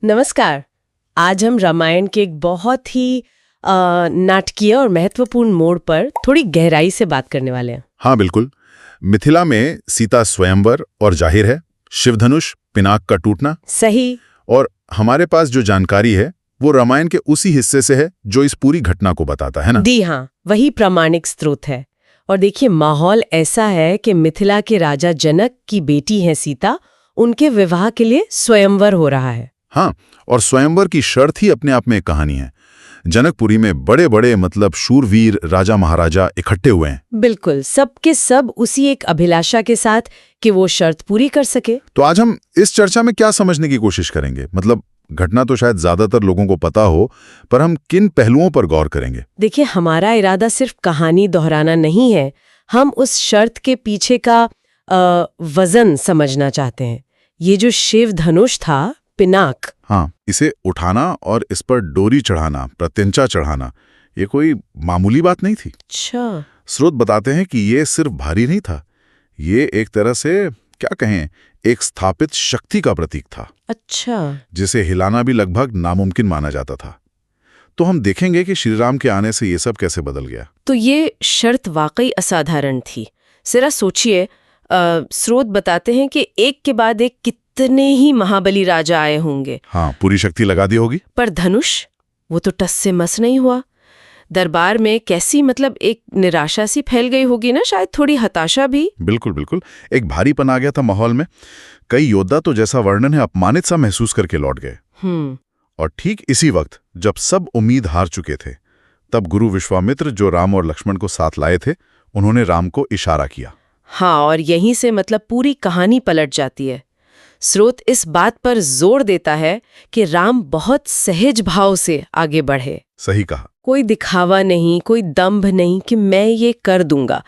नमस्कार। आज हम रामायण के एक बहुत ही नाटकीय और महत्वपूर्ण मोड़ पर थोड़ी गहराई से बात करने वाले हैं। हाँ बिल्कुल। मिथिला में सीता स्वयंवर और जाहिर है शिवधनुष पिनाक का टूटना। सही। और हमारे पास जो जानकारी है वो रामायण के उसी हिस्से से है जो इस पूरी घटना को बताता है ना। जी हाँ, वही प्रामाणिक स्रोत है। और देखिए, माहौल ऐसा है कि मिथिला के राजा जनक की बेटी है सीता, उनके विवाह के लिए स्वयंवर हो रहा है। हाँ, और स्वयंवर की शर्त ही अपने आप में एक कहानी है। जनकपुरी में बड़े बड़े मतलब शूरवीर राजा महाराजा इकट्ठे हुए हैं। बिल्कुल, सब के सब उसी एक अभिलाषा के साथ कि वो शर्त पूरी कर सके। तो आज हम इस चर्चा में क्या समझने की कोशिश करेंगे? मतलब घटना तो शायद ज्यादातर लोगों को पता हो, पर हम किन पहलुओं पर गौर करेंगे? देखिए, हमारा इरादा सिर्फ कहानी दोहराना नहीं है, हम उस शर्त के पीछे का वजन समझना चाहते हैं। ये जो शिव धनुष था, पिनाक, हाँ, इसे उठाना और इस पर डोरी चढ़ाना, प्रत्यंचा चढ़ाना, ये कोई मामूली बात नहीं थी। अच्छा। स्रोत बताते हैं कि ये सिर्फ भारी नहीं था, ये एक तरह से क्या कहें, एक स्थापित शक्ति का प्रतीक था। अच्छा। जिसे हिलाना भी लगभग नामुमकिन माना जाता था। तो हम देखेंगे कि श्रीराम के आने से ये सब कैसे बदल गया। तो ये शर्त वाकई असाधारण थी। जरा सोचिए, स्रोत बताते हैं कि एक के बाद एक कितने ही महाबली राजा आए होंगे। हाँ, पूरी शक्ति लगा दी होगी। पर धनुष, वो तो टस से मस नहीं हुआ। दरबार में कैसी मतलब एक निराशा सी फैल गई होगी ना, शायद थोड़ी हताशा भी। बिल्कुल बिल्कुल, एक भारीपन आ गया था माहौल में। कई योद्धा तो जैसा वर्णन है अपमानित सा महसूस करके लौट गए। और ठीक इसी वक्त जब सब उम्मीद हार चुके थे, तब गुरु विश्वामित्र जो राम और लक्ष्मण को साथ लाए थे, उन्होंने राम को इशारा किया। हाँ, और यहीं से मतलब पूरी कहानी पलट जाती है। स्रोत इस बात पर जोर देता है कि राम बहुत सहज भाव से आगे बढ़े। सही कहा। कोई दिखावा नहीं, कोई दंभ नहीं कि मैं ये कर दूंगा।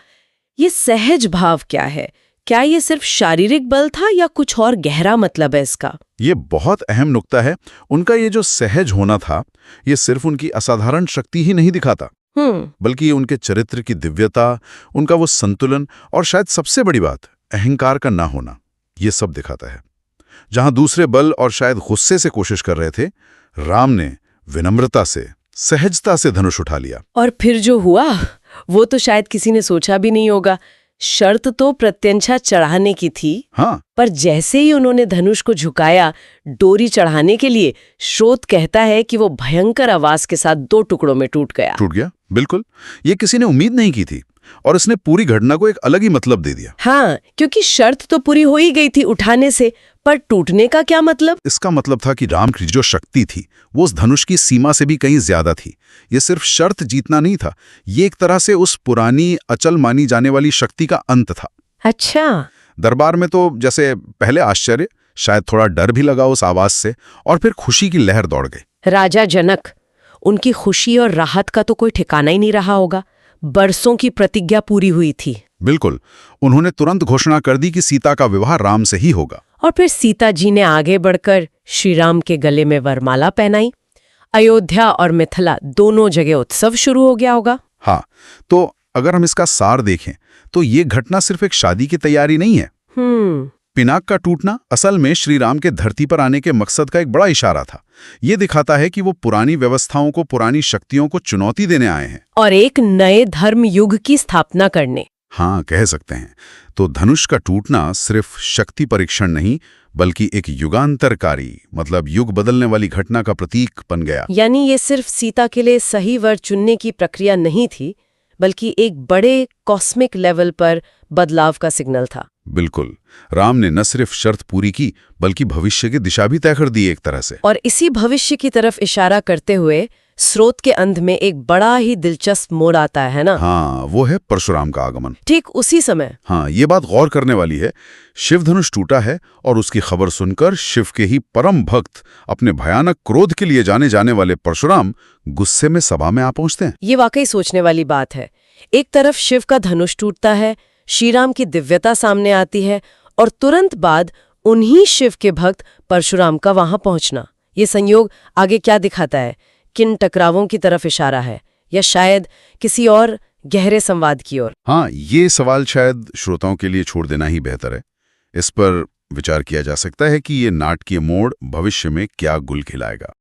ये सहज भाव क्या है? क्या ये सिर्फ शारीरिक बल था या कुछ और गहरा मतलब है इसका? ये बहुत अहम नुक्ता है। उनका ये जो सहज होना था, ये सिर्फ उनकी असाधारण शक्ति ही नहीं दिखाता, बल्कि उनके चरित्र की दिव्यता, उनका वो संतुलन और शायद सबसे बड़ी बात अहंकार का ना होना, ये सब दिखाता है। जहां दूसरे बल और शायद गुस्से से कोशिश कर रहे थे, राम ने विनम्रता से, सहजता से धनुष उठा लिया। और फिर जो हुआ वो तो शायद किसी ने सोचा भी नहीं होगा। शर्त तो प्रत्यंचा चढ़ाने की थी। हाँ, पर जैसे ही उन्होंने धनुष को झुकाया डोरी चढ़ाने के लिए, स्रोत कहता है कि वो भयंकर आवाज के साथ 2 टुकड़ों में टूट गया। बिल्कुल। ये किसी ने उम्मीद नहीं की थी और इसने पूरी घटना को एक अलग ही मतलब दे दिया। हाँ, क्योंकि शर्त तो पूरी हो ही गई थी उठाने से, पर टूटने का क्या मतलब? इसका मतलब था कि राम की जो शक्ति थी वो उस धनुष की सीमा से भी कहीं ज्यादा थी। ये सिर्फ शर्त जीतना नहीं था, ये एक तरह से उस पुरानी अचल मानी जाने वाली शक्ति का अंत था। अच्छा। दरबार में तो जैसे पहले आश्चर्य, शायद थोड़ा डर भी लगा उस आवाज से, और फिर खुशी की लहर दौड़ गई। राजा जनक, उनकी खुशी और राहत का तो कोई ठिकाना ही नहीं रहा होगा। बरसों की प्रतिज्ञा पूरी हुई थी। बिल्कुल, उन्होंने तुरंत घोषणा कर दी कि सीता का विवाह राम से ही होगा। और फिर सीता जी ने आगे बढ़कर श्रीराम के गले में वरमाला पहनाई। अयोध्या और मिथिला दोनों जगह उत्सव शुरू हो गया होगा। हाँ, तो अगर हम इसका सार देखें तो ये घटना सिर्फ एक शादी की तैयारी नहीं है। पिनाक का टूटना असल में श्री राम के धरती पर आने के मकसद का एक बड़ा इशारा था। ये दिखाता है कि वो पुरानी व्यवस्थाओं को, पुरानी शक्तियों को चुनौती देने आए हैं और एक नए धर्म युग की स्थापना करने। हाँ, कह सकते हैं। तो धनुष का टूटना सिर्फ शक्ति परीक्षण नहीं, बल्कि एक युगांतरकारी, मतलब युग बदलने वाली घटना का प्रतीक बन गया। यानी ये सिर्फ सीता के लिए सही वर चुनने की प्रक्रिया नहीं थी, बल्कि एक बड़े कॉस्मिक लेवल पर बदलाव का सिग्नल था। बिल्कुल, राम ने न सिर्फ शर्त पूरी की, बल्कि भविष्य की दिशा भी तय कर दी एक तरह से। और इसी भविष्य की तरफ इशारा करते हुए स्रोत के अंत में एक बड़ा ही दिलचस्प मोड़ आता है ना? हाँ, वो है परशुराम का आगमन। ठीक उसी समय। हाँ, ये बात गौर करने वाली है। शिवधनुष टूटा है और उसकी खबर सुनकर शिव के ही परम भक्त, अपने भयानक क्रोध के लिए जाने जाने वाले परशुराम गुस्से में सभा में आ पहुंचते हैं। ये वाकई सोचने वाली बात है। एक तरफ शिव का धनुष टूटता है, श्रीराम की दिव्यता सामने आती है, और तुरंत बाद उन्हीं शिव के भक्त परशुराम का वहां पहुंचना। ये संयोग आगे क्या दिखाता है? किन टकरावों की तरफ इशारा है, या शायद किसी और गहरे संवाद की ओर? हाँ, ये सवाल शायद श्रोताओं के लिए छोड़ देना ही बेहतर है। इस पर विचार किया जा सकता है कि ये नाटकीय मोड़ भविष्य में क्या गुल खिलाएगा।